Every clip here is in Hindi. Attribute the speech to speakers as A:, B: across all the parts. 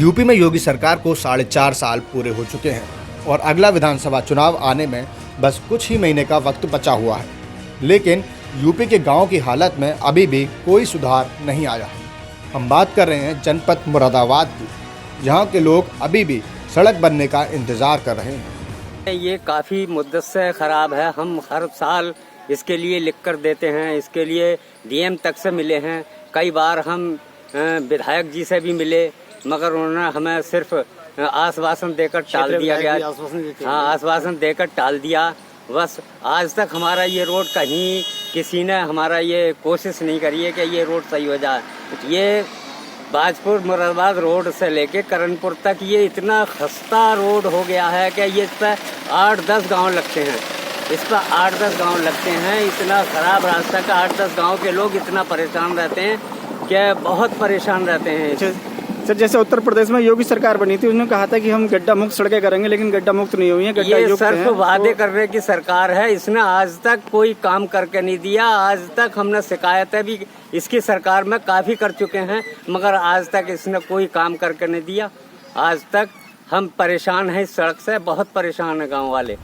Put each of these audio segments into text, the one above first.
A: यूपी में योगी सरकार को 4.5 साल पूरे हो चुके हैं और अगला विधानसभा चुनाव आने में बस कुछ ही महीने का वक्त बचा हुआ है, लेकिन यूपी के गांव की हालत में अभी भी कोई सुधार नहीं आया। हम बात कर रहे हैं जनपद मुरादाबाद की, जहां के लोग अभी भी सड़क बनने का इंतज़ार कर रहे हैं।
B: ये काफ़ी मुद्दत से ख़राब है। हम हर साल इसके लिए लिख कर देते हैं, इसके लिए डीएम तक से मिले हैं, कई बार हम विधायक जी से भी मिले, मगर उन्होंने हमें सिर्फ आश्वासन देकर टाल दिया गया। हाँ, आश्वासन देकर टाल दिया। बस आज तक हमारा ये रोड कहीं किसी ने हमारा ये कोशिश नहीं करी है कि ये रोड सही हो जाए। ये बाजपुर मुरादाबाद रोड से लेके करणपुर तक ये इतना खस्ता रोड हो गया है कि ये इस पर 8-10 गाँव लगते हैं। इस पर 8-10 गाँव लगते हैं। इतना ख़राब रास्ता का 8-10 गाँव के लोग इतना परेशान रहते हैं कि बहुत परेशान रहते हैं।
C: सर, जैसे उत्तर प्रदेश में योगी सरकार बनी थी, उन्होंने कहा था कि हम गड्ढा मुक्त सड़कें करेंगे, लेकिन गड्ढा मुक्त नहीं हुई है, गड्ढा युक्त है।
B: ये सिर्फ वादे करने की सरकार है। इसने आज तक कोई काम करके नहीं दिया। आज तक हमने शिकायतें भी इसकी सरकार में काफ़ी कर चुके हैं, मगर आज तक इसने कोई काम करके नहीं दिया। आज तक हम परेशान हैं इस सड़क से, बहुत परेशान है गाँव वाले।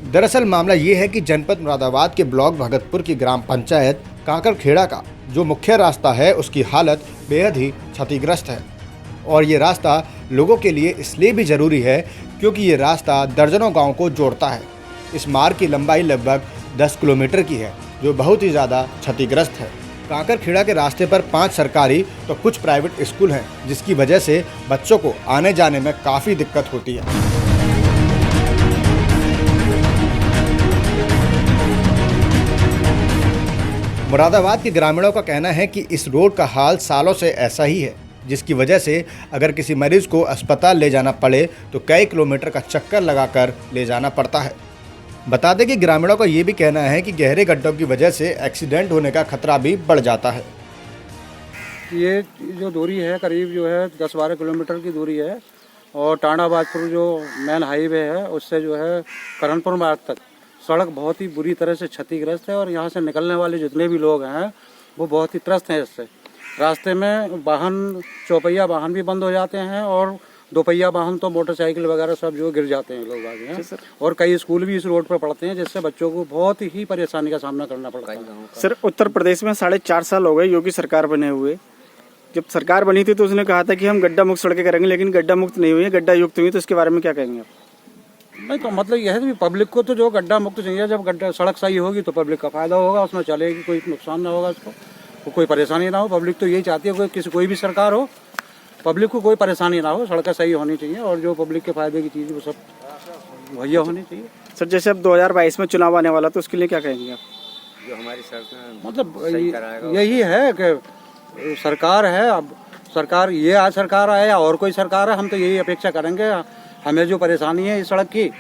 A: दरअसल मामला ये है कि जनपद मुरादाबाद के ब्लॉक भगतपुर की ग्राम पंचायत काकरखेड़ा का जो मुख्य रास्ता है उसकी हालत बेहद ही क्षतिग्रस्त है, और ये रास्ता लोगों के लिए इसलिए भी ज़रूरी है क्योंकि ये रास्ता दर्जनों गांवों को जोड़ता है। इस मार्ग की लंबाई लगभग 10 किलोमीटर की है, जो बहुत ही ज़्यादा क्षतिग्रस्त है। काकरखेड़ा के रास्ते पर 5 सरकारी तो कुछ प्राइवेट स्कूल हैं, जिसकी वजह से बच्चों को आने जाने में काफ़ी दिक्कत होती है। मुरादाबाद के ग्रामीणों का कहना है कि इस रोड का हाल सालों से ऐसा ही है, जिसकी वजह से अगर किसी मरीज को अस्पताल ले जाना पड़े तो कई किलोमीटर का चक्कर लगाकर ले जाना पड़ता है। बता दें कि ग्रामीणों का ये भी कहना है कि गहरे गड्ढों की वजह से एक्सीडेंट होने का खतरा भी बढ़ जाता है।
D: ये जो दूरी है करीब जो है 10-12 किलोमीटर की दूरी है, और टांडा बाजपुर जो मेन हाईवे है उससे जो है करणपुर मार्ग तक सड़क बहुत ही बुरी तरह से क्षतिग्रस्त है, और यहाँ से निकलने वाले जितने भी लोग हैं वो बहुत ही त्रस्त हैं इससे। रास्ते में वाहन, चौपहिया वाहन भी बंद हो जाते हैं, और दोपहिया वाहन तो मोटरसाइकिल वगैरह सब जो गिर जाते हैं लोग आगे हैं, और कई स्कूल भी इस रोड पर पढ़ते हैं, जिससे बच्चों को बहुत ही परेशानी का सामना करना पड़ता है।
C: सर, उत्तर प्रदेश में 4.5 साल हो गए योगी सरकार बने हुए। जब सरकार बनी थी तो उसने कहा था कि हम गड्ढा मुक्त सड़कें करेंगे, लेकिन गड्ढा मुक्त नहीं हुई है, गड्ढा युक्त हुई। तो इसके बारे में क्या कहेंगे आप?
D: नहीं, तो मतलब यह है कि पब्लिक को तो जो गड्ढा मुक्त चाहिए, जब गड्ढा सड़क सही होगी तो पब्लिक का फायदा होगा, उसमें चलेगी, कोई नुकसान ना होगा उसको, कोई परेशानी ना हो। पब्लिक तो यही चाहती है, कोई भी सरकार हो, पब्लिक को कोई परेशानी ना हो, सड़कें सही होनी चाहिए, और जो पब्लिक के फायदे की चीज़ वो सब मुहैया होनी चाहिए।
C: सर, जैसे अब 2022 में चुनाव आने वाला, तो उसके लिए क्या कहेंगे आप?
B: जो हमारी सरकार
D: मतलब यही है कि सरकार है, अब सरकार ये आज सरकार आए या और कोई सरकार है, हम तो यही अपेक्षा करेंगे, हमें जो परेशानी है इस सड़क की,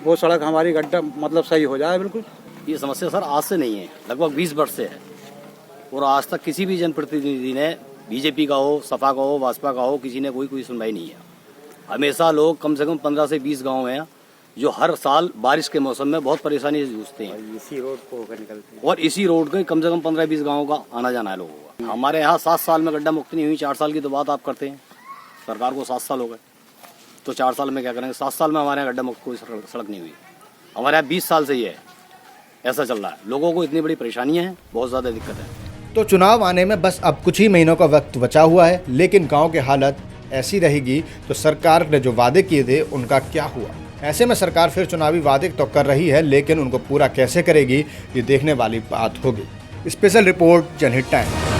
D: वो सड़क हमारी गड्ढा मतलब सही हो जाए। बिल्कुल
E: ये समस्या सर आज से नहीं है, लगभग 20 वर्ष से है, और आज तक किसी भी जनप्रतिनिधि ने, बीजेपी का हो, सपा का हो, भाजपा का हो, किसी ने कोई सुनवाई नहीं है। हमेशा लोग, कम से कम 15 से 20 गाँव हैं जो हर साल बारिश के मौसम में बहुत परेशानी से जूझते हैं,
B: इसी रोड को होकर निकलते हैं,
E: और इसी रोड के कम से कम 15-20 गाँव का आना जाना है लोगों का। हमारे यहाँ 7 साल में गड्ढा मुक्ति नहीं हुई, 4 साल की तो बात आप करते हैं, सरकार को 7 साल हो गए, तो 4 साल में क्या करेंगे? 7 साल में हमारे यहाँ गड्ढा मुक्त कोई सड़क नहीं हुई। हमारे यहाँ 20 साल से ही है, ऐसा चल रहा है। लोगों को इतनी बड़ी परेशानियां हैं, बहुत ज़्यादा दिक्कत है।
A: तो चुनाव आने में बस अब कुछ ही महीनों का वक्त बचा हुआ है, लेकिन गांव की हालत ऐसी रहेगी तो सरकार ने जो वादे किए थे उनका क्या हुआ? ऐसे में सरकार फिर चुनावी वादे तो कर रही है, लेकिन उनको पूरा कैसे करेगी ये देखने वाली बात होगी। स्पेशल रिपोर्ट जनहित टाइम।